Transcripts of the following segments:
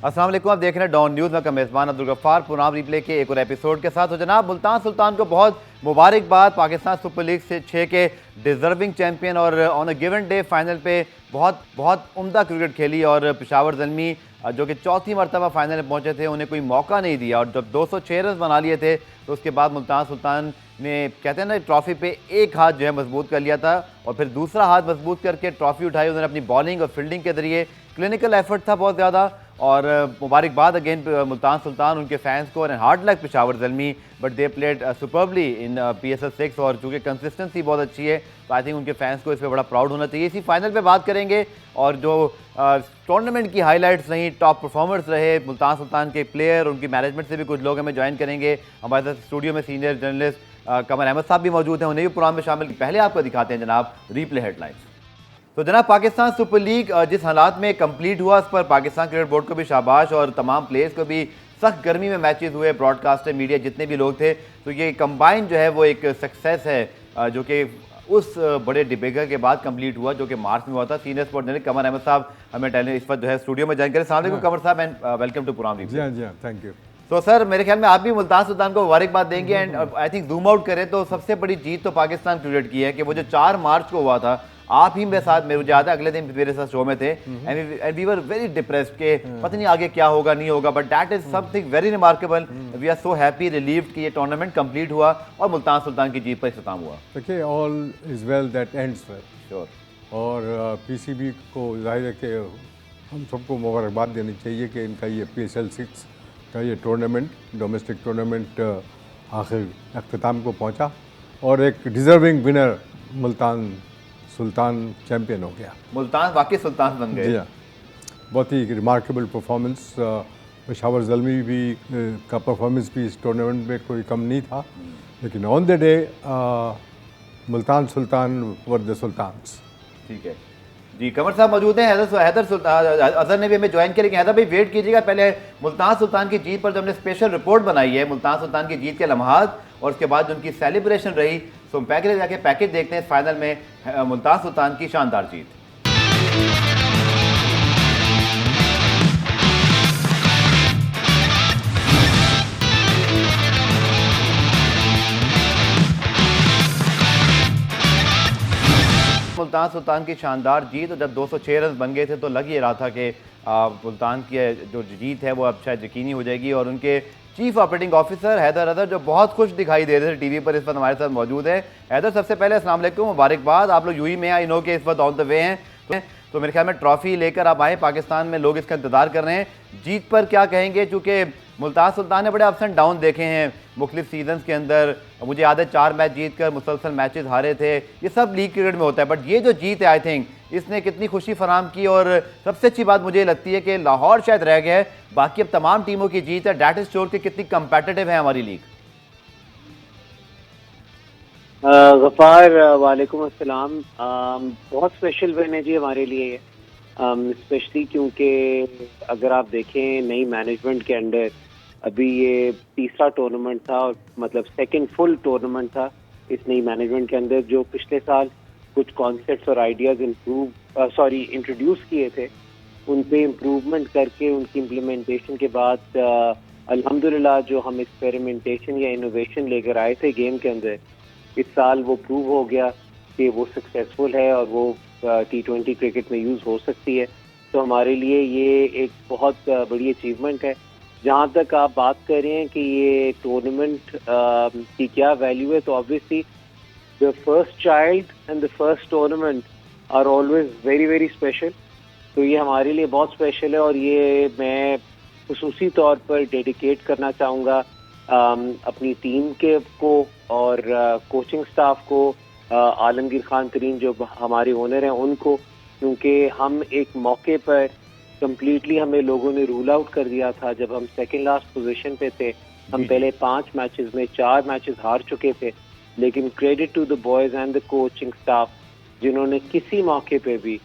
अस्सलाम वालेकुम, आप देख रहे हैं डॉन न्यूज़ में। का मेज़बान अब्दुल गफ्फार पुराना रिप्ले के एक और एपिसोड के साथ। तो जनाब, मुल्तान सुल्तान को बहुत मुबारकबाद, पाकिस्तान सुपर लीग से 6 के डिज़र्विंग चैंपियन, और on a given day final पे बहुत बहुत उम्दा क्रिकेट खेली। और पेशावर ज़ल्मी जो कि चौथी मरतबा फाइनल में पहुंचे थे, उन्हें कोई मौका नहीं दिया, और जब 206 रन बना लिए थे तो उसके बाद मुल्तान सुल्तान ने, कहते हैं ना, ट्रॉफ़ी पे एक हाथ जो है मजबूत कर लिया था, और फिर दूसरा हाथ मजबूत करके ट्रॉफ़ी उठाई। उन्होंने अपनी बॉलिंग और फील्डिंग के जरिए, क्लिनिकल एफर्ट था बहुत ज़्यादा। और मुबारकबाद अगेन मुल्तान सुल्तान, उनके फैंस को, और hard luck Peshawar Zalmi, but they played superbly in PSL 6। और चूँकि कंसिस्टेंसी बहुत अच्छी है तो आई थिंक उनके फैंस को इस पर बड़ा प्राउड होना चाहिए। इसी फाइनल पे बात करेंगे, और जो टूर्नामेंट की हाईलाइट्स रहीं, टॉप परफॉर्मर्स रहे मुल्तान सुल्तान के प्लेयर, उनकी मैनेजमेंट से भी कुछ लोग हमें ज्वाइन करेंगे। हमारे साथ स्टूडियो में सीनियर जर्नलिस्ट कमर अहमद साहब भी मौजूद हैं, उन्हें भी प्रोग्राम में शामिल। पहले आपको दिखाते हैं जनाब रीप्ले हेडलाइंस। तो जनाब, पाकिस्तान सुपर लीग जिस हालात में कंप्लीट हुआ, उस पर पाकिस्तान क्रिकेट बोर्ड को भी शाबाश, और तमाम प्लेयर्स को भी। सख्त गर्मी में मैचेस हुए, ब्रॉडकास्टर, मीडिया, जितने भी लोग थे, तो ये कंबाइन जो है वो एक सक्सेस है जो कि उस बड़े डिबेगर के बाद कंप्लीट हुआ, जो कि मार्च में हुआ था। सीनियर स्पोर्ट जर्नलिस्ट कमर अहमद साहब हमें इस वक्त जो है स्टूडियो में ज्वाइन करें। अस्सलाम वालेकुम कमर साहब, एंड वेलकम टू प्रोग्राम। जी हाँ, थैंक यू। तो सर, मेरे ख्याल में आप भी मुल्तान सुल्तान को मुबारकबाद देंगे। And I think zoom out करें तो सबसे बड़ी जीत तो पाकिस्तान क्रिकेट की है कि वो जो 4 मार्च को हुआ था, आप ही मेरे साथ, मुझे याद है, अगले दिन मेरे साथ शो में थे, and we were very depressed के पता नहीं आगे क्या होगा, नहीं होगा, but that is something very remarkable. We are so happy, relieved कि ये टूर्नामेंट कंप्लीट हुआ और मुल्तान सुल्तान की जीत पर इख्तिताम हुआ। देखिए, all is well that ends well. Sure. और PCB को जाहिर है कि हम सबको मुबारकबाद देनी चाहिए कि इनका ये PSL 6 का ये टूर्नामेंट, डोमेस्टिक टूर्नामेंट, आखिर अख्तिताम को पहुंचा, और एक deserving winner Multan Sultan champion हो गया। मुल्तान वाकई सुल्तान बन गए। जी हाँ, बहुत ही रिमार्केबल परफॉर्मेंस। पेशावर ज़ल्मी भी का परफॉर्मेंस भी इस टूर्नामेंट में कोई कम नहीं था, लेकिन on the day Multan Sultan were the Sultans. ठीक है जी। कमर साहब मौजूद हैं, हैदर सुल्तान अजहर ने भी हमें ज्वाइन किया, लेकिन हैदर भाई वेट कीजिएगा, पहले मुल्तान सुल्तान की जीत पर जो हमने स्पेशल रिपोर्ट बनाई है, मुल्तान सुल्तान की जीत के लम्हात और उसके बाद जो उनकी सेलिब्रेशन रही, तो हम पहले जाके पैकेज देखते हैं इस फाइनल में मुल्तान सुल्तान की शानदार जीत। मुल्तान सुल्तान की शानदार जीत, और जब 206 रन बन गए थे तो लग ही रहा था कि मुल्तान की जो जीत है वो अब शायद यकीनी हो जाएगी। और उनके chief operating officer Haider Azhar जो बहुत खुश दिखाई दे रहे थे टीवी पर, इस वक्त हमारे साथ मौजूद है। हैदर, सबसे पहले अस्सलाम वालेकुम, मुबारकबाद। आप लोग यूएई में, आई नो कि इस वक्त ऑन द वे हैं, तो मेरे ख्याल में ट्रॉफी लेकर आप आए, पाकिस्तान में लोग इसका इंतजार कर रहे हैं। जीत पर क्या कहेंगे, चूँकि मुल्तान सुल्तान ने बड़े अप्स एंड डाउन देखे हैं मुख्तलिफ सीजन्स के अंदर। मुझे याद है 4 मैच जीत कर मुसलसल मैचेस हारे थे, ये सब लीग क्रिकेट में होता है, बट ये जो जीत है आई थिंक इसने कितनी खुशी फराम की। और सबसे अच्छी बात मुझे लगती है कि लाहौर शायद रह गया है, बाकी अब तमाम टीमों की जीत है। डैट इज श्योर कि कितनी कंपेटिटिव है हमारी लीग। गफ़ार, वालेकुम अस्सलाम। बहुत स्पेशल विन है जी हमारे लिए, स्पेशली क्योंकि अगर आप देखें नई मैनेजमेंट के अंडर अभी ये तीसरा टूर्नामेंट था, और मतलब सेकंड फुल टूर्नामेंट था इस नई मैनेजमेंट के अंदर। जो पिछले साल कुछ कॉन्सेप्ट्स और आइडियाज़ इंट्रोड्यूस किए थे, उन पे इम्प्रूवमेंट करके उनकी इम्प्लीमेंटेशन के बाद अल्हम्दुलिल्लाह जो हम एक्सपेरिमेंटेशन या इनोवेशन लेकर आए थे गेम के अंदर, इस साल वो प्रूव हो गया कि वो सक्सेसफुल है और वो T20 क्रिकेट में यूज़ हो सकती है। तो हमारे लिए ये एक बहुत बड़ी अचीवमेंट है। जहाँ तक आप बात कर रहे हैं कि ये टूर्नामेंट की क्या वैल्यू है, तो obviously the first child and the first tournament are always very very special. तो ये हमारे लिए बहुत स्पेशल है, और ये मैं खुसूसी तौर पर डेडिकेट करना चाहूँगा अपनी टीम के को और कोचिंग स्टाफ को, आलमगीर खान तरीन जो हमारे ओनर हैं उनको, क्योंकि हम एक मौके पर कंप्लीटली हमें लोगों ने रूल आउट कर दिया था जब हम सेकंड लास्ट पोजीशन पे थे। हम पहले 5 मैचेस में 4 मैचेस हार चुके थे, लेकिन credit to the boys and the coaching staff जिन्होंने किसी मौके पे भी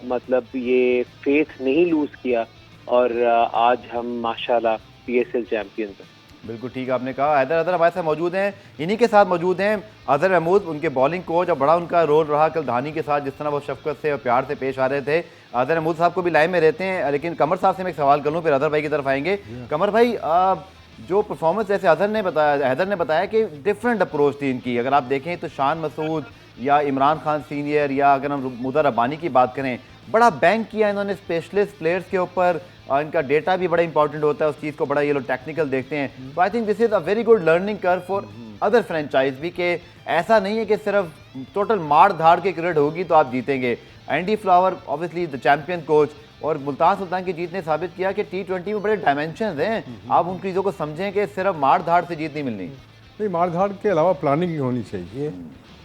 मतलब ये फेथ नहीं लूज किया, और आज हम माशाल्लाह PSL चैंपियंस हैं। बिल्कुल ठीक आपने कहा। हैदर अदर हमारे साथ मौजूद हैं, इन्हीं के साथ मौजूद हैं अजहर महमूद, उनके बॉलिंग कोच, और बड़ा उनका रोल रहा कल धानी के साथ, जिस तरह वो शफकत से और प्यार से पेश आ रहे थे। आदर महमूद साहब को भी लाइन में रहते हैं, लेकिन कमर साहब से मैं एक सवाल कर लूँ, फिर अदर भाई की तरफ आएंगे। कमर भाई, जो परफॉर्मेंस जैसे हैदर ने बताया कि डिफरेंट अप्रोच थी इनकी, अगर आप देखें तो शान मसूद या इमरान खान सीनियर, या अगर हम मुदा रब्बानी की बात करें, बड़ा बैंक किया इन्होंने स्पेशलिस्ट प्लेयर्स के ऊपर। इनका डेटा भी बड़ा इंपॉर्टेंट होता है, उस चीज़ को बड़ा ये लोग टेक्निकल देखते हैं। तो I think this is a very good learning curve for other franchise भी, कि ऐसा नहीं है कि सिर्फ टोटल मार धाड़ के क्रिकेट होगी तो आप जीतेंगे। Andy flower obviously the champion coach, और मुल्तान सुल्तान की जीत ने साबित किया कि T20 में बड़े डायमेंशन हैं, आप उन चीज़ों को समझें कि सिर्फ मार धाड़ से जीत नहीं मिलनी। नहीं, मार धाड़ के अलावा प्लानिंग होनी चाहिए,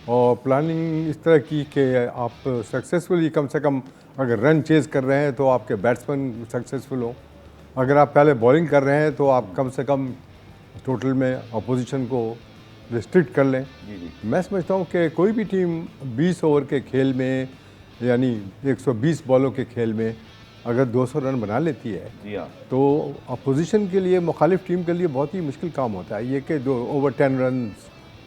और प्लानिंग इस तरह की कि आप सक्सेसफुली, कम से कम अगर रन चेज कर रहे हैं तो आपके बैट्समैन सक्सेसफुल हो, अगर आप पहले बॉलिंग कर रहे हैं तो आप कम से कम टोटल में अपोजिशन को रिस्ट्रिक्ट कर लें। मैं समझता हूँ कि कोई भी टीम 20 ओवर के खेल में, यानी 120 बॉलों के खेल में अगर 200 रन बना लेती है तो अपोजिशन के लिए, मुखालिफ टीम के लिए बहुत ही मुश्किल काम होता है ये कि ओवर 10 रन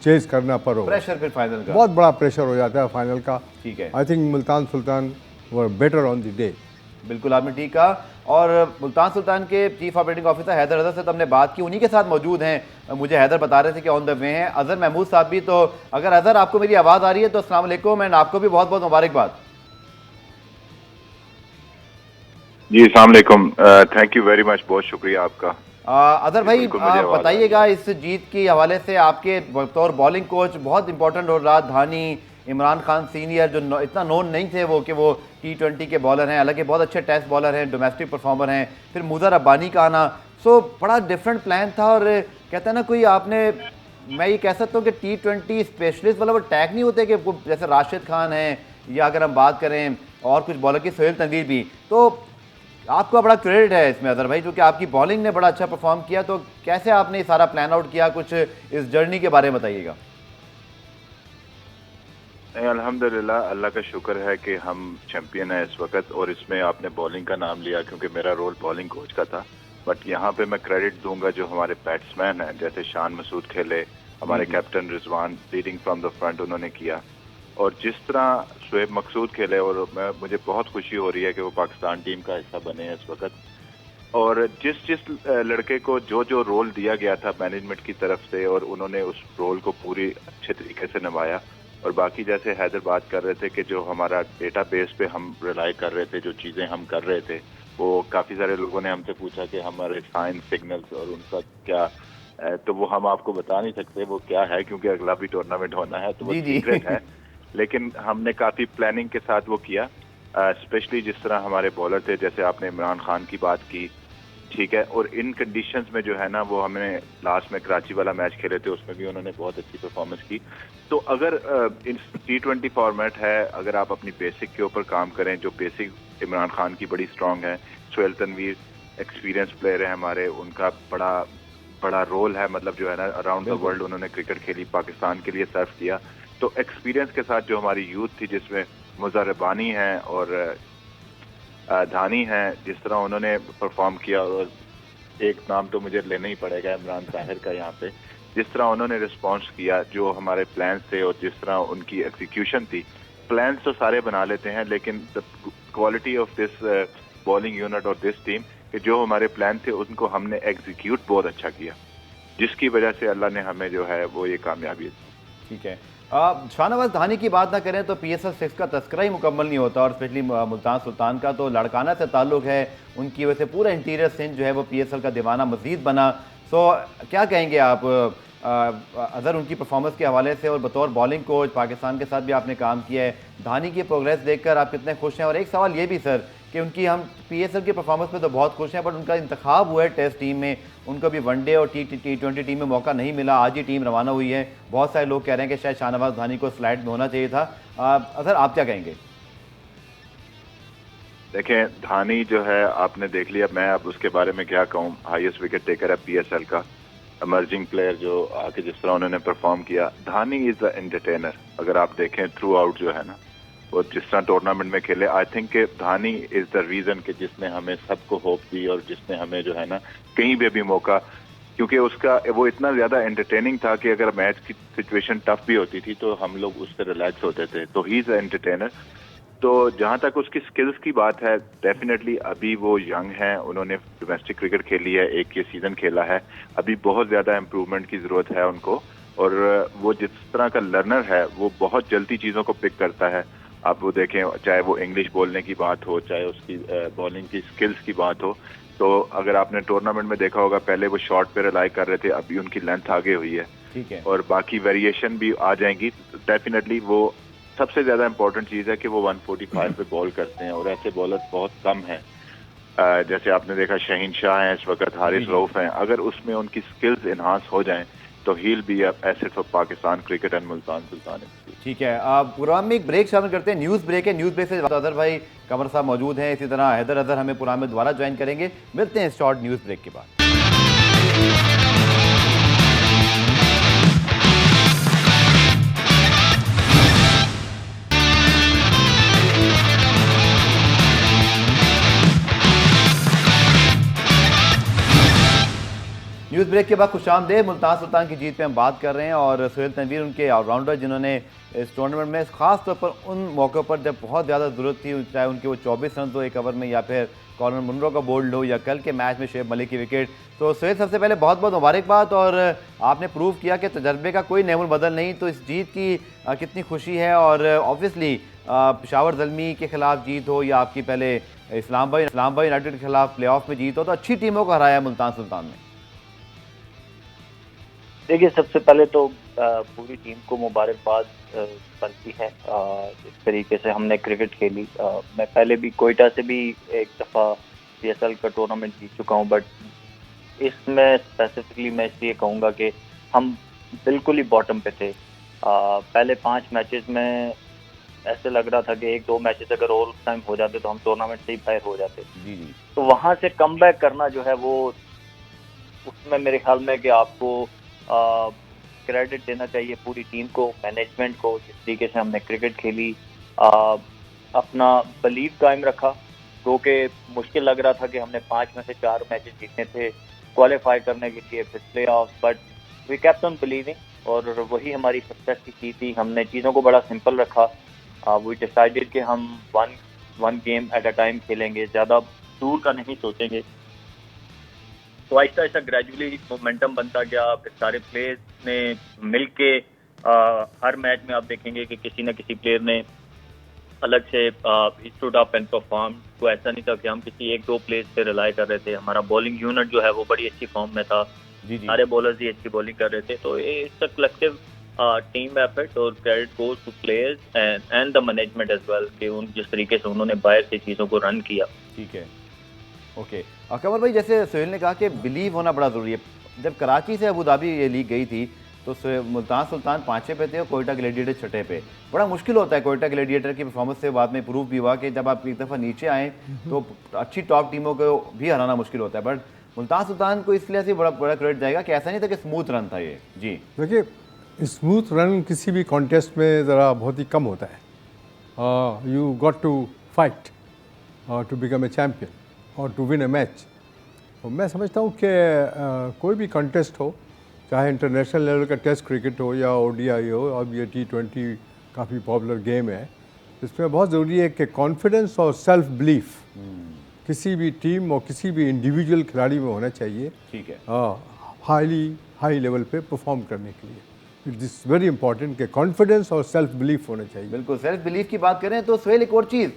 चेज करना पर हो, प्रेशर फिर फाइनल का बहुत बड़ा प्रेशर हो जाता है फाइनल का। ठीक है, I think Multan Sultan were better on the day. बिल्कुल आपने ठीक कहा। और मुल्तान सुल्तान के chief operating officer Haider Azhar से तो हमने बात की, उन्हीं के साथ मौजूद हैं। मुझे हैदर बता रहे थे कि ऑन द वे हैं अजहर महमूद साहब भी। तो अगर अजहर आपको मेरी आवाज़ आ रही है तो अस्सलाम वालेकुम, एंड आपको भी बहुत बहुत मुबारकबाद। जी अस्सलाम वालेकुम, थैंक यू वेरी मच, बहुत शुक्रिया आपका। अदर भाई बताइएगा, इस जीत के हवाले से आपके तौर बॉलिंग कोच बहुत इंपॉर्टेंट हो रहा, धानी, इमरान खान सीनियर जो इतना नोन नहीं थे वो कि वो T20 के बॉलर हैं, हालांकि बहुत अच्छे टेस्ट बॉलर हैं, डोमेस्टिक परफॉर्मर हैं, फिर मुदा रब्बानी का आना, सो बड़ा डिफरेंट प्लान था। और कहते हैं ना कोई आपने, मैं ये कह सकता हूँ कि T20 स्पेशलिस्ट वाला वो टैग नहीं होते कि जैसे राशिद खान हैं, या अगर हम बात करें और कुछ बॉलर की सोहेल तनवीर भी, तो आपका बड़ा क्रेडिट है इसमें अदर भाई, क्योंकि आपकी बॉलिंग ने बड़ा अच्छा परफॉर्म किया। तो कैसे आपने ये सारा प्लान आउट किया, कुछ इस जर्नी के बारे में बताइएगा। अल्हम्दुलिल्लाह, अल्लाह का शुक्र है कि हम चैंपियन हैं इस वक्त। और इसमें आपने बॉलिंग का नाम लिया क्योंकि मेरा रोल बॉलिंग कोच का था, बट यहाँ पे मैं क्रेडिट दूंगा जो हमारे बैट्समैन हैं, जैसे शान मसूद खेले, हमारे captain Rizwan leading from the front उन्होंने किया, और जिस तरह शुएब मकसूद खेले, और मुझे बहुत खुशी हो रही है कि वो पाकिस्तान टीम का हिस्सा बने हैं इस वक्त। और जिस लड़के को जो रोल दिया गया था मैनेजमेंट की तरफ से, और उन्होंने उस रोल को पूरी अच्छे तरीके से निभाया। और बाकी जैसे हैदर बात कर रहे थे कि जो हमारा डेटाबेस पे हम रिलाई कर रहे थे, जो चीज़ें हम कर रहे थे, वो काफ़ी सारे लोगों ने हमसे पूछा कि हमारे साइन सिग्नल्स और उनका क्या, तो वो हम आपको बता नहीं सकते वो क्या है, क्योंकि अगला भी टूर्नामेंट होना है तो वो सीक्रेट है। लेकिन हमने काफ़ी प्लानिंग के साथ वो किया, स्पेशली जिस तरह हमारे बॉलर थे, जैसे आपने इमरान खान की बात की, ठीक है। और इन कंडीशंस में जो है ना, वो हमने लास्ट में कराची वाला मैच खेले थे, उसमें भी उन्होंने बहुत अच्छी परफॉर्मेंस की। तो अगर T20 फॉर्मेट है, अगर आप अपनी बेसिक के ऊपर काम करें, जो बेसिक इमरान खान की बड़ी स्ट्रांग है, सोहेल तनवीर एक्सपीरियंस प्लेयर है हमारे, उनका बड़ा रोल है, मतलब जो है ना अराउंड द वर्ल्ड उन्होंने क्रिकेट खेली, पाकिस्तान के लिए सर्व किया। तो एक्सपीरियंस के साथ जो हमारी यूथ थी, जिसमें मुदा रब्बानी है और धानी हैं, जिस तरह उन्होंने परफॉर्म किया, और एक नाम तो मुझे लेना ही पड़ेगा इमरान ताहिर का यहाँ पे, जिस तरह उन्होंने रिस्पॉन्स किया, जो हमारे प्लान्स थे और जिस तरह उनकी एग्जीक्यूशन थी। प्लान्स तो सारे बना लेते हैं, लेकिन the quality of this bowling unit और दिस टीम कि जो हमारे प्लान थे उनको हमने एग्जीक्यूट बहुत अच्छा किया, जिसकी वजह से अल्लाह ने हमें जो है वो ये कामयाबी दी। ठीक है, शाहनवाज धानी की बात ना करें तो PSL 6 का तस्करा ही मुकम्मल नहीं होता, और स्पेशली मुल्तान सुल्तान का तो लड़काना से ताल्लुक़ है, उनकी वजह से पूरा इंटीरियर सिंध जो है वो PSL का दीवाना मज़ीद बना। सो क्या कहेंगे आप अदर उनकी परफॉर्मेंस के हवाले से, और बतौर बॉलिंग कोच पाकिस्तान के साथ भी आपने काम किया है, धानी की प्रोग्रेस देखकर आप कितने खुश हैं? और एक सवाल ये भी सर कि उनकी, हम PSL की परफॉर्मेंस में तो बहुत खुश हैं, बट उनका इंतखाब हुआ है टेस्ट टीम में, उनको भी वनडे और T20 टीम में मौका नहीं मिला, आज ही टीम रवाना हुई है। बहुत सारे लोग कह रहे हैं कि शायद शाहनवाज धानी को स्लाइड में होना चाहिए था। अदर आप क्या कहेंगे? देखें, धानी जो है आपने देख लिया, मैं अब उसके बारे में क्या कहूँ, हाईएस्ट विकेट टेकर है PSL का, एमर्जिंग प्लेयर जो आके जिस तरह उन्होंने परफॉर्म किया। धानी इज द एंटरटेनर, अगर आप देखें थ्रू आउट जो है ना, वो जिस तरह टूर्नामेंट में खेले, I think Dahani is the reason कि जिसने हमें सबको होप दी, और जिसने हमें जो है ना कहीं पे भी मौका, क्योंकि उसका वो इतना ज्यादा एंटरटेनिंग था कि अगर मैच की सिचुएशन टफ भी होती थी तो हम लोग उससे रिलैक्स होते थे। तो ही इज एंटरटेनर। तो जहां तक उसकी स्किल्स की बात है, डेफिनेटली अभी वो यंग हैं, उन्होंने डोमेस्टिक क्रिकेट खेली है, एक ये सीजन खेला है, अभी बहुत ज्यादा इम्प्रूवमेंट की जरूरत है उनको। और वो जिस तरह का लर्नर है वो बहुत जल्दी चीजों को पिक करता है। आप वो देखें, चाहे वो इंग्लिश बोलने की बात हो, चाहे उसकी बॉलिंग की स्किल्स की बात हो, तो अगर आपने टूर्नामेंट में देखा होगा, पहले वो शॉट पे रिलाई कर रहे थे, अभी उनकी लेंथ आगे हुई है। ठीक है। और बाकी वेरिएशन भी आ जाएंगी। डेफिनेटली वो सबसे ज्यादा इंपॉर्टेंट चीज है कि वो 145 पे बॉल करते हैं, और ऐसे बॉलर बहुत कम हैं। जैसे आपने देखा शहीन शाह हैं इस वक्त, हारिस रऊफ हैं, अगर उसमें उनकी स्किल्स इन्हांस हो जाएं तो he will be asset for Pakistan cricket and Multan Sultan. ठीक है, प्रोग्राम में एक ब्रेक शामिल करते हैं, न्यूज़ ब्रेक है। न्यूज़ ब्रेक से अदर भाई कमर साहब मौजूद हैं, इसी तरह हैदर अजहर हमें प्रोग्राम में दोबारा ज्वाइन करेंगे। मिलते हैं शॉर्ट न्यूज़ ब्रेक के बाद। न्यूज़ ब्रेक के बाद खुशामदेद। मुल्तान सुल्तान की जीत पे हम बात कर रहे हैं और सुहेल तनवीर उनके ऑलराउंडर जिन्होंने इस टूर्नामेंट में खास तौर पर उन मौक़ों पर जब बहुत ज़्यादा ज़रूरत थी, चाहे उनके वो 24 रन हो एक ओवर में या फिर कॉर्नर मुनरो का बोल्ड हो या कल के मैच में शुएब मलिक की विकेट। तो सुहेल, सबसे पहले बहुत बहुत मुबारकबाद, और आपने प्रूव किया कि तजर्बे का कोई नेमुल बदल नहीं। तो इस जीत की कितनी खुशी है, और ऑब्वियसली पेशावर ज़ल्मी के खिलाफ जीत हो या आपकी पहले इस्लामाबाद यूनाइटेड के खिलाफ प्ले ऑफ में जीत हो, तो अच्छी टीमों को हराया मुल्तान सुल्तान ने। देखिए, सबसे पहले तो पूरी टीम को मुबारकबाद बनती है। इस तरीके से हमने क्रिकेट खेली। मैं पहले भी कोयटा से भी एक दफ़ा PSL का टूर्नामेंट जीत चुका हूं, बट इसमें स्पेसिफिकली मैं इसलिए कहूँगा कि हम बिल्कुल ही बॉटम पे थे। पहले 5 मैचेस में ऐसे लग रहा था कि 1-2 मैचेस अगर और उस टाइम हो जाते तो हम टूर्नामेंट से ही बाहर हो जाते। जी जी। तो वहाँ से कम बैक करना जो है वो, उसमें मेरे ख्याल में कि आपको क्रेडिट देना चाहिए पूरी टीम को, मैनेजमेंट को, जिस तरीके से हमने क्रिकेट खेली, अपना बिलीव कायम रखा। क्योंकि मुश्किल लग रहा था कि हमने 5 में से 4 मैचेस जीतने थे क्वालिफाई करने के लिए फिर play off, but we kept on believing, और वही हमारी सक्सेस की की थी। हमने चीज़ों को बड़ा सिंपल रखा। वी डिसाइडेड कि हम one game at a time खेलेंगे, ज़्यादा दूर का नहीं सोचेंगे। तो आहिस्ता आहिस्ता ग्रेजुअली मोमेंटम बनता गया। फिर सारे प्लेयर्स ने मिलके हर मैच में आप देखेंगे कि किसी न किसी प्लेयर ने अलग से स्टूड अप एंड परफॉर्म। तो ऐसा नहीं था कि हम किसी 1-2 प्लेयर्स पे रिलाई कर रहे थे। हमारा बॉलिंग यूनिट जो है वो बड़ी अच्छी फॉर्म में था। जी जी। सारे बॉलर्स ही अच्छी बॉलिंग कर रहे थे। तो ये it's a collective team effort, और credit goes to players and the management as well कि उन जिस तरीके से उन्होंने बाहर से चीज़ों को रन किया। ठीक है, ओके। कमर भाई, जैसे सुहेल ने कहा कि बिलीव होना बड़ा ज़रूरी है। जब कराची से अबू धाबी ये लीग गई थी तो मुल्तान सुल्तान 5वें पे थे और कोयटा ग्लेडिएटर 6ठे पे। बड़ा मुश्किल होता है बाद ग्लेडिएटर की परफॉर्मेंस से बाद में प्रूव भी हुआ कि जब आप एक दफ़ा नीचे आएँ तो अच्छी टॉप टीमों को भी हराना मुश्किल होता है। बट मुल्तान सुल्तान को इसलिए से बड़ा क्रेडिट जाएगा कि ऐसा नहीं था कि स्मूथ रन था ये। जी देखिए, स्मूथ रन किसी भी कॉन्टेस्ट में ज़रा बहुत ही कम होता है। You got to fight to become a champion और टू विन ए मैच। तो मैं समझता हूँ कि कोई भी कॉन्टेस्ट हो, चाहे इंटरनेशनल लेवल का टेस्ट क्रिकेट हो या ODI हो, अब ये T20 काफ़ी पॉपुलर गेम है, इसमें बहुत ज़रूरी है कि कॉन्फिडेंस और सेल्फ बिलीफ किसी भी टीम और किसी भी इंडिविजुअल खिलाड़ी में होना चाहिए। ठीक है। हाई लेवल पे परफॉर्म करने के लिए इट इज़ वेरी इंपॉर्टेंट कि कॉन्फिडेंस और सेल्फ बिलीफ होना चाहिए। बिल्कुल, सेल्फ बिलीफ की बात करें तो सुहेल, एक और चीज़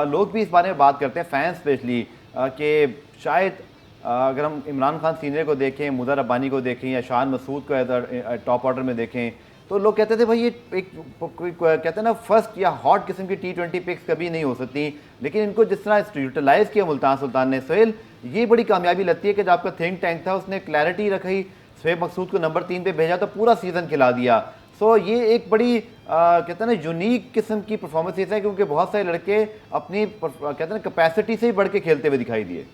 लोग भी इस बारे में बात करते हैं, फैंस स्पेशली, कि शायद अगर हम इमरान खान सीनियर को देखें, मुदर रब्बानी को देखें या शान मसूद को टॉप ऑर्डर में देखें, तो लोग कहते थे भाई ये एक कहते हैं ना फर्स्ट या हॉट किस्म की T20 पिक्स कभी नहीं हो सकती, लेकिन इनको जिस तरह यूटिलाइज़ किया मुल्तान सुल्तान ने, सुहेल, ये बड़ी कामयाबी लगती है कि जब आपका थिंक टैंक था उसने क्लैरिटी रखी, शुएब मकसूद को नंबर 3 पे भेजा तो पूरा सीज़न खिला दिया। सो ये एक बड़ी कहते हैं ना यूनिक किस्म की परफॉर्मेंस है, क्योंकि बहुत सारे लड़के अपनी कहते हैं ना कैपेसिटी से ही बढ़ के खेलते हुए दिखाई दिए।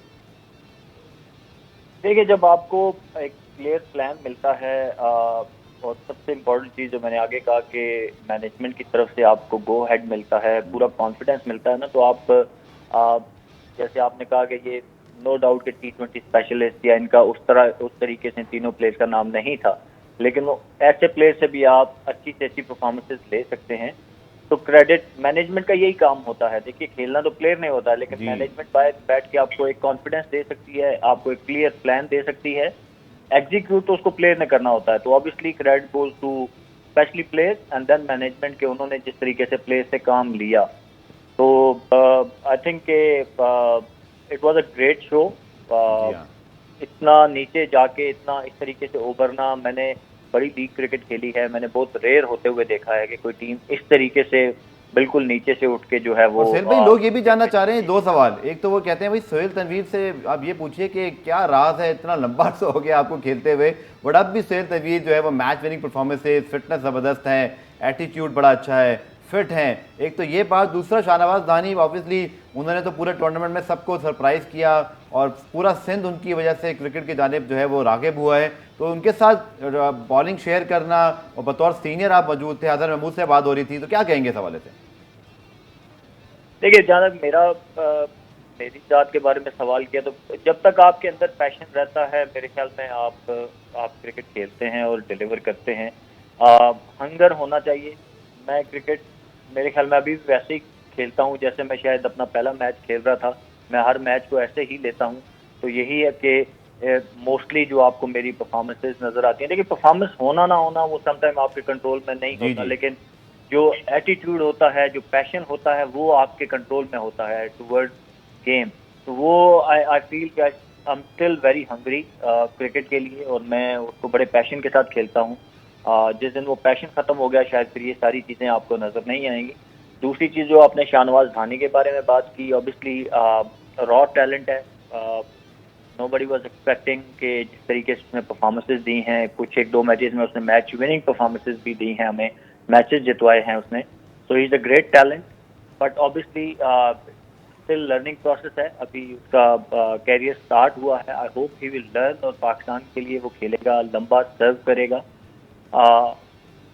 देखिए, जब आपको एक क्लियर प्लान मिलता है, और सबसे इम्पोर्टेंट चीज़ जो मैंने आगे कहा कि मैनेजमेंट की तरफ से आपको गो हेड मिलता है, पूरा कॉन्फिडेंस मिलता है ना, तो आप जैसे आपने कहा कि ये नो डाउट कि T20 स्पेशलिस्ट या इनका उस तरीके से तीनों प्लेयर्स का नाम नहीं था, लेकिन ऐसे प्लेयर से भी आप अच्छी से अच्छी परफॉर्मेंसेस ले सकते हैं। तो क्रेडिट मैनेजमेंट का यही काम होता है। देखिए खेलना तो प्लेयर नहीं होता है, लेकिन जी। मैनेजमेंट बैठ के आपको एक कॉन्फिडेंस दे सकती है, आपको एक क्लियर प्लान दे सकती है, एग्जीक्यूट तो उसको प्लेयर ने करना होता है। तो obviously credit goes to especially players and then management के उन्होंने जिस तरीके से प्लेयर से काम लिया। तो I think it was a great show. जी हाँ। इतना नीचे जाके इतना इस तरीके से उभरना, मैंने बड़ी लीग क्रिकेट खेली है, मैंने बहुत रेयर होते हुए देखा है कि कोई टीम इस तरीके से बिल्कुल नीचे से उठ के जो है वो और सोहेल भाई लोग ये भी जानना चाह रहे हैं दो सवाल। एक तो वो कहते हैं भाई सोहेल तनवीर से आप ये पूछिए कि क्या राज है, इतना लंबा अर्सा हो गया आपको खेलते हुए, बट अब भी सोहेल तनवीर जो है वो मैच विनिंग परफॉर्मेंसेज, फिटनेस ज़बरदस्त है, एटीट्यूड बड़ा अच्छा है, फिट हैं। एक तो ये बात। दूसरा शाहनवाज धानी ऑब्वियसली उन्होंने तो पूरे टूर्नामेंट में सबको सरप्राइज़ किया और पूरा सिंध उनकी वजह से क्रिकेट की जानिब जो है वो राग़िब हुआ है। तो उनके साथ बॉलिंग शेयर करना और बतौर सीनियर आप मौजूद थे, अजहर महमूद से बात हो रही थी, तो क्या कहेंगे इस हवाले से? देखिए जहाँ तक मेरी जात के बारे में सवाल किया, तो जब तक आपके अंदर पैशन रहता है मेरे ख्याल में आप क्रिकेट खेलते हैं और डिलीवर करते हैं। हंगर होना चाहिए। मैं क्रिकेट मेरे ख्याल में अभी भी वैसे ही खेलता हूँ जैसे मैं शायद अपना पहला मैच खेल रहा था। मैं हर मैच को ऐसे ही लेता हूँ। तो यही है कि मोस्टली जो आपको मेरी परफॉर्मेंसेज नज़र आती हैं, देखिए परफॉर्मेंस होना ना होना वो समटाइम आपके कंट्रोल में नहीं जी, होता, जी। लेकिन जो एटीट्यूड होता है, जो पैशन होता है, वो आपके कंट्रोल में होता है टुवर्ड गेम। तो वो I feel I am still very hungry cricket के लिए, और मैं उसको बड़े पैशन के साथ खेलता हूँ। जिस दिन वो पैशन खत्म हो गया शायद फिर ये सारी चीज़ें आपको नज़र नहीं आएंगी। दूसरी चीज़ जो आपने शाहनवाज धानी के बारे में बात की, ऑब्वियसली रॉ टैलेंट है। नोबडी वाज एक्सपेक्टिंग कि जिस तरीके से उसने परफॉर्मेंसेज दी हैं, कुछ एक दो मैचेस में उसने मैच विनिंग परफॉर्मेंसेज भी दी हैं, हमें मैचेस जितवाए हैं उसने। So he is a great talent, but obviously still learning process है। अभी उसका कैरियर स्टार्ट हुआ है। I hope he will learn और पाकिस्तान के लिए वो खेलेगा, लंबा सर्व करेगा।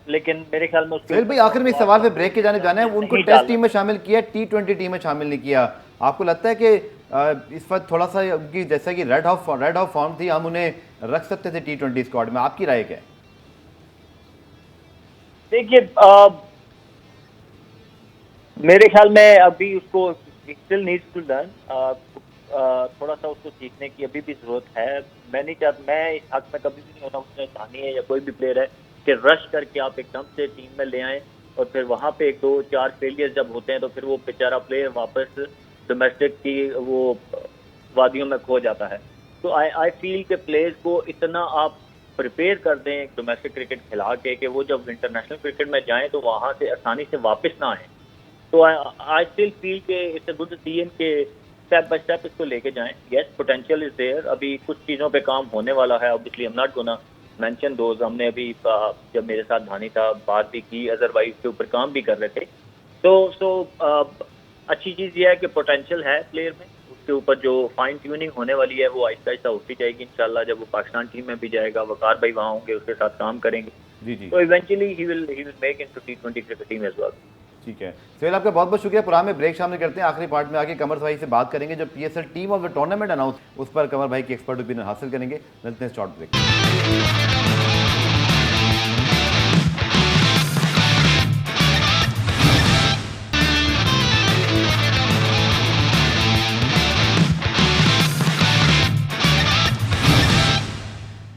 लेकिन मेरे ख्याल में उसके सोहेल भाई आखिर में इस सवाल पे ब्रेक के जाना है, उनको नहीं टेस्ट डालना। टीम में शामिल किया, T20 टीम में शामिल नहीं किया। आपको लगता है कि इस वक्त थोड़ा सा उनकी जैसा कि रेड हाउस फॉर्म थी, हम उन्हें रख सकते थे T20 स्क्वाड में? आपकी राय क्या है? देखिए मेरे ख्याल में अभी उसको स्टिल नीड्स टू लर्न। थोड़ा सा उसको सीखने की अभी भी जरूरत है। मैं इस हक में कभी भी नहीं होता, उसने धानी है या कोई भी प्लेयर है, कि रश करके आप एकदम से टीम में ले आएं और फिर वहां पे एक दो चार फेलियर जब होते हैं तो फिर वो बेचारा प्लेयर वापस डोमेस्टिक की वो वादियों में खो जाता है। तो आई फील के प्लेयर्स को इतना आप प्रिपेयर कर दें डोमेस्टिक क्रिकेट खिला के वो जब इंटरनेशनल क्रिकेट में जाएं तो वहां से आसानी से वापस ना आए। तो आई स्टिल फील के इट्स अ गुड डिसीजन के स्टेप बाय स्टेप इसको लेके जाएं। Yes potential is there. अभी कुछ चीज़ों पे काम होने वाला है। Obviously I am not gonna mention those. हमने अभी जब मेरे साथ धानी था बात भी की, अदरवाइज के ऊपर काम भी कर रहे थे। तो अच्छी चीज़ ये है कि पोटेंशियल है प्लेयर में, उसके ऊपर जो फाइन ट्यूनिंग होने वाली है वो आहिस्ता आहिस्ता होती जाएगी इंशाल्लाह। जब वो पाकिस्तान टीम में भी जाएगा, वकार भाई वहाँ होंगे, उसके साथ काम करेंगे, जी जी, तो eventually he will make into T20 cricket team as well. ठीक है सोहेल, आपका बहुत बहुत शुक्रिया। प्रोग्राम में ब्रेक शामिल करते हैं। आखिरी पार्ट में आके कमर भाई से बात करेंगे, जो PSL team of the tournament announce, उस पर कमर भाई की एक्सपर्ट ओपिनियन हासिल करेंगे। मिलते हैं शॉर्ट ब्रेक।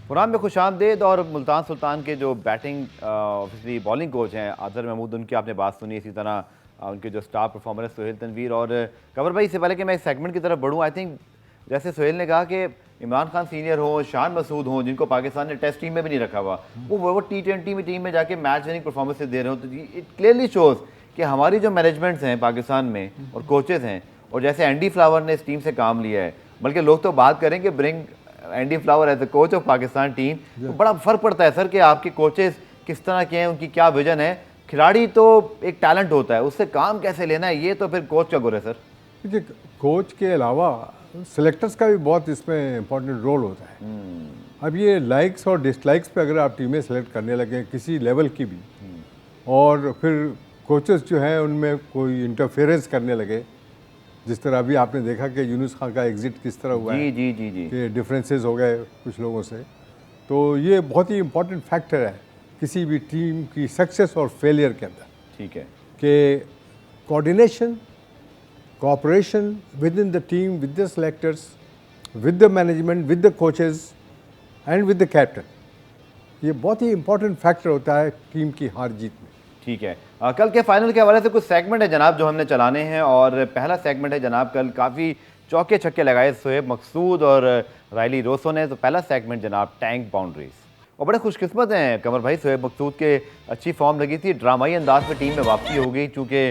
प्रोग्राम में खुशामदेद। और मुल्तान सुल्तान के जो बैटिंग ऑब्वियसली बॉलिंग कोच हैं अजहर महमूद, उनकी आपने बात सुनी। इसी तरह उनके जो स्टार परफॉर्मर है सोहेल तनवीर। और कमर भाई, इससे पहले कि मैं इस सेगमेंट की तरफ बढ़ूँ, आई थिंक जैसे सोहेल ने कहा कि इमरान खान सीनियर हो, शान मसूद हो, जिनको पाकिस्तान ने टेस्ट टीम में भी नहीं रखा हुआ, वो T20 में टीम में जाके मैच विनिंग परफॉर्मेंस दे रहे हो, तो इट क्लियरली शोज़ कि हमारी जो मैनेजमेंट्स हैं पाकिस्तान में और कोचेज़ हैं, और जैसे एंडी फ्लावर ने इस टीम से काम लिया है, बल्कि लोग तो बात करें कि bring Andy Flower as the coach of Pakistan team, तो बड़ा फ़र्क पड़ता है सर कि आपके कोचेज़ किस तरह के हैं, उनकी क्या विजन है। खिलाड़ी तो एक टैलेंट होता है, उससे काम कैसे लेना है ये तो फिर कोच का गुर है सर। देखिए कोच के अलावा सेलेक्टर्स का भी बहुत इसमें इम्पोर्टेंट रोल होता है। अब ये लाइक्स और डिसलाइक्स पे अगर आप टीमें सेलेक्ट करने लगे किसी लेवल की भी, और फिर कोचेस जो हैं उनमें कोई इंटरफेरेंस करने लगे, जिस तरह अभी आपने देखा कि यूनुस खान का एग्जिट किस तरह हुआ है, जी जी जी कि डिफरेंसेस हो गए कुछ लोगों से, तो ये बहुत ही इम्पोर्टेंट फैक्टर है किसी भी टीम की सक्सेस और फेलियर के अंदर, ठीक है कि coordination, cooperation within the team, with the selectors, with the management, with the coaches and with the captain, ये बहुत ही इंपॉर्टेंट फैक्टर होता है टीम की हार जीत में। ठीक है, कल के फाइनल के हवाले से कुछ सेगमेंट है जनाब जो हमने चलाने हैं, और पहला सेगमेंट है जनाब, कल काफ़ी चौके छक्के लगाए शोएब मकसूद और रायली रोसो ने। तो पहला सेगमेंट जनाब टैंक बाउंड्रीज, और बड़े खुशकिस्मत हैं कमर भाई, शोएब मकसूद के अच्छी फॉर्म लगी थी, ड्रामाई अंदाज में टीम में वापसी हो गई, क्योंकि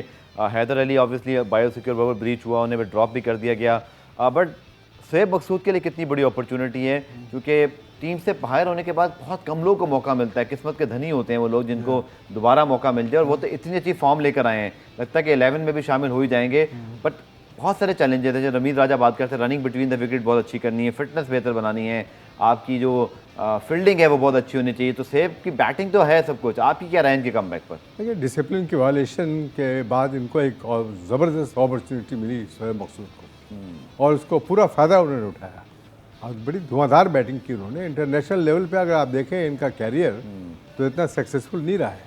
Haidar Ali obviously biosecure bubble breach हुआ, उन्हें ड्रॉप भी कर दिया गया, बट शोएब मकसूद के लिए कितनी बड़ी अपॉर्चुनिटी है, क्योंकि टीम से बाहर होने के बाद बहुत कम लोगों को मौका मिलता है, किस्मत के धनी होते हैं वो लोग जिनको दोबारा मौका मिल जाए, और वो तो इतनी अच्छी फॉर्म लेकर आए हैं, लगता है कि 11 में भी शामिल हो ही जाएंगे। बट बहुत सारे चैलेंजेस हैं, जैसे रमीज राजा बात करते हैं, रनिंग बिटवीन द विकेट बहुत अच्छी करनी है, फिटनेस बेहतर बनानी है, आपकी जो फील्डिंग है वो बहुत अच्छी होनी चाहिए। तो शोएब की बैटिंग तो है सब कुछ, आपकी क्या राय इनके कमबैक पर? देखिए, डिसिप्लिन की वायलेशन के बाद इनको एक ज़बरदस्त अपॉर्चुनिटी मिली शोएब मकसूद को, और उसको पूरा फ़ायदा उन्होंने उठाया, और बड़ी धुआंधार बैटिंग की उन्होंने। इंटरनेशनल लेवल पे अगर आप देखें इनका कैरियर तो इतना सक्सेसफुल नहीं रहा है,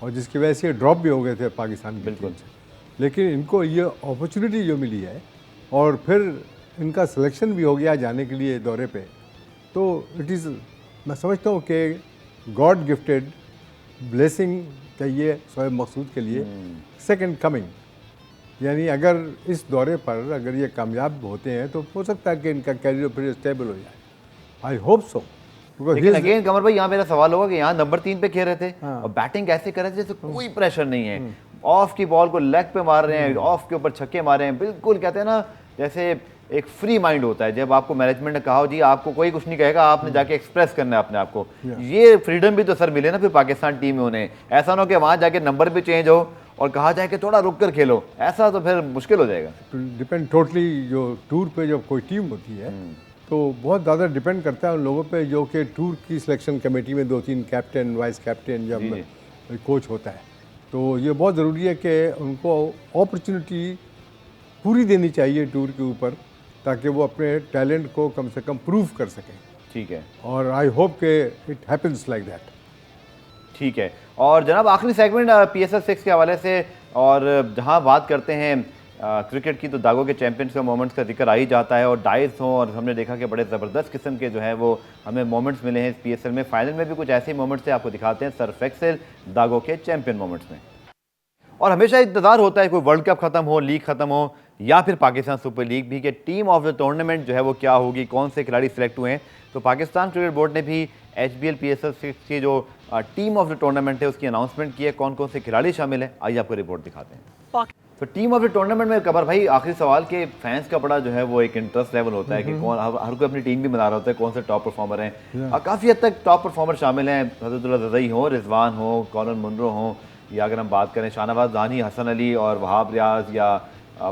और जिसकी वजह से ड्रॉप भी हो गए थे पाकिस्तान की टीम से, लेकिन इनको ये अपॉर्चुनिटी जो मिली है, और फिर इनका सिलेक्शन भी हो गया जाने के लिए दौरे पे, तो इट इज़, मैं समझता हूँ कि गॉड गिफ्टेड ब्लेसिंग चाहिए शोएब मकसूद के लिए, सेकंड कमिंग। यानी अगर इस दौरे पर अगर ये कामयाब होते हैं तो हो सकता है कि इनका कैरियर फिर स्टेबल हो जाए। I hope so. लेकिन अगेन कमर भाई, यहाँ मेरा सवाल होगा कि यहाँ नंबर 3 पे खेल रहे थे, और बैटिंग ऐसे कर रहे थे जैसे कोई प्रेशर नहीं है, ऑफ की बॉल को लेग पे मार रहे हैं, ऑफ के ऊपर छक्के मार रहे हैं, बिल्कुल कहते हैं ना जैसे एक फ्री माइंड होता है। जब आपको मैनेजमेंट ने कहा जी आपको कोई कुछ नहीं कहेगा, आपने जाके एक्सप्रेस करना है अपने आप को, ये फ्रीडम भी तो सर मिले ना फिर पाकिस्तान टीम में उन्हें। ऐसा ना हो कि वहाँ जाके नंबर भी चेंज हो और कहा जाए कि थोड़ा रुक कर खेलो, ऐसा तो फिर मुश्किल हो जाएगा। डिपेंड टोटली, जो टूर पे जब कोई टीम होती है तो बहुत ज़्यादा डिपेंड करता है उन लोगों पे जो कि टूर की सिलेक्शन कमेटी में 2-3 कैप्टन, वाइस कैप्टन जब कोच होता है, तो ये बहुत ज़रूरी है कि उनको अपॉर्चुनिटी पूरी देनी चाहिए टूर के ऊपर, ताकि वो अपने टैलेंट को कम से कम प्रूव कर सकें। ठीक है, और आई होप के इट हैपन्स लाइक दैट। ठीक है, और जनाब आखिरी सेगमेंट PSL 6 के हवाले से, और जहां बात करते हैं क्रिकेट की, तो दागो के चैंपियंस के मोमेंट्स का जिक्र आ ही जाता है, और डाइस हों, और हमने देखा कि बड़े ज़बरदस्त किस्म के जो है वो हमें मोमेंट्स मिले हैं इस PSL में। फाइनल में भी कुछ ऐसे मोमेंट्स थे, आपको दिखाते हैं सरफेक्सेल दागो के चैंपियन मोमेंट्स में। और हमेशा इंतज़ार होता है कोई वर्ल्ड कप ख़त्म हो, लीग ख़त्म हो, या फिर पाकिस्तान सुपर लीग भी, कि टीम ऑफ द टूर्नामेंट जो है वो क्या होगी, कौन से खिलाड़ी सिलेक्ट हुए हैं। तो पाकिस्तान क्रिकेट बोर्ड ने भी HBL PSL 6 की जो टीम ऑफ द टूर्नामेंट है उसकी अनाउंसमेंट की है, कौन कौन से खिलाड़ी शामिल हैं, आइए आपको रिपोर्ट दिखाते हैं। तो टीम ऑफ द टूर्नामेंट में कबर भाई, आखिरी सवाल के फैंस का बड़ा जो है वो एक इंटरेस्ट लेवल होता है कि कौन, हर कोई अपनी टीम भी बना रहा होता है, कौन से टॉप परफॉर्मर हैं। काफ़ी हद तक टॉप परफॉर्मर शामिल हैं, हजरतुल्लाह रज़ई हो, रिजवान हो, कॉलन मुनरो हो, या अगर हम बात करें शाहनवाज दानी, हसन अली और वहाब रियाज, या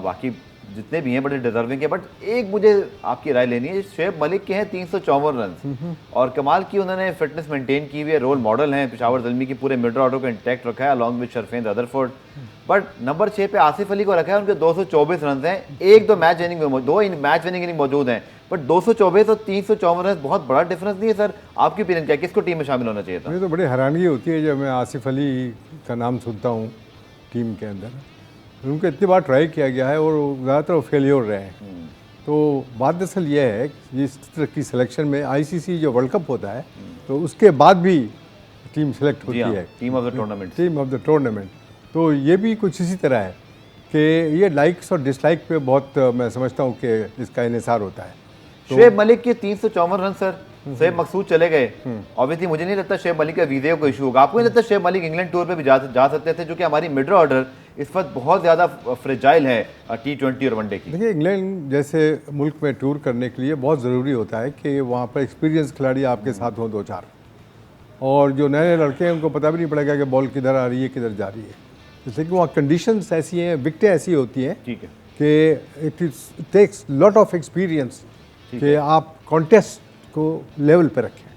बाकी जितने भी हैं बड़े डिजर्विंग के। बट एक मुझे आपकी राय लेनी है, शोएब मलिक के हैं 354 रन, और कमाल की उन्होंने फिटनेस मेंटेन की हुई है, रोल मॉडल हैं, पेशावर ज़ल्मी की पूरे मिडल ऑर्डर को इंटैक्ट रखा है along with Sherfane Rutherford. But number 6 पे आसिफ अली को रखा है, उनके 224 रन हैं, एक दो मैच विनिंग में, 2 मैच विनिंग इनिंग मौजूद हैं, बट 224 और 354 रन बहुत बड़ा डिफरेंस नहीं है सर? आपकी ओपिनियन क्या है, किसको टीम में शामिल होना चाहिए था? मुझे तो बड़ी हैरानगी होती है जब मैं आसिफ अली का नाम सुनता हूँ टीम के अंदर। उनको इतनी बार ट्राई किया गया है और ज़्यादातर फेलियर रहे हैं। तो बात दरअसल ये है कि इस तरह की सिलेक्शन में ICC जो वर्ल्ड कप होता है तो उसके बाद भी टीम सेलेक्ट होती है, team of the tournament. Team of the tournament. तो ये भी कुछ इसी तरह है कि ये लाइक्स और डिसलाइक पे बहुत मैं समझता हूँ कि इसका इन्हिसार होता है। शोएब मलिक के 354 रन सर, शोएब मकसूद चले गए, ऑब्वियसली मुझे नहीं लगता शोएब मलिक का वीज़े को इशू होगा। आपको नहीं लगता शोएब मलिक इंग्लैंड टूर पे भी जा सकते थे, जो कि हमारी मिडल ऑर्डर इस वक्त बहुत ज़्यादा फ्रेजाइल है T20 और वनडे की? देखिए, इंग्लैंड जैसे मुल्क में टूर करने के लिए बहुत ज़रूरी होता है कि वहाँ पर एक्सपीरियंस खिलाड़ी आपके साथ हों 2-4, और जो नए लड़के हैं उनको पता भी नहीं पड़ेगा कि बॉल किधर आ रही है किधर जा रही है, इसलिए कि वहाँ कंडीशंस ऐसी हैं, विकटें ऐसी होती हैं, ठीक है, कि it takes lot of experience कि आप कॉन्टेस्ट को लेवल पे रखें।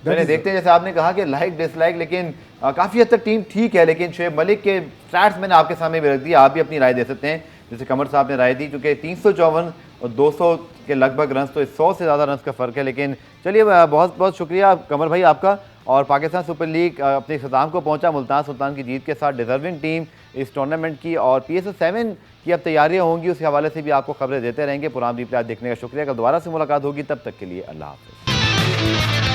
चलिए देखते हैं, जैसे आपने कहा कि लाइक डिसलाइक, लेकिन काफ़ी हद तक टीम ठीक है, लेकिन शोएब मलिक के स्टैट्स मैंने आपके सामने भी रख दिया, आप भी अपनी राय दे सकते हैं। जैसे कमर साहब ने राय दी, चूँकि 354 और 200 के लगभग रन, तो 100 से ज़्यादा रन का फ़र्क है। लेकिन चलिए, बहुत बहुत शुक्रिया कमर भाई आपका। और पाकिस्तान सुपर लीग अपने इख्तिताम को पहुंचा मुल्तान सुल्तान की जीत के साथ। डिजर्विंग टीम इस टूर्नामेंट की और PSL 7 की अब तैयारियां होंगी, उस हवाले से भी आपको खबरें देते रहेंगे। प्रोग्राम रिप्ले आज देखने का शुक्रिया। कल दोबारा से मुलाकात होगी, तब तक के लिए अल्लाह हाफ़िज़।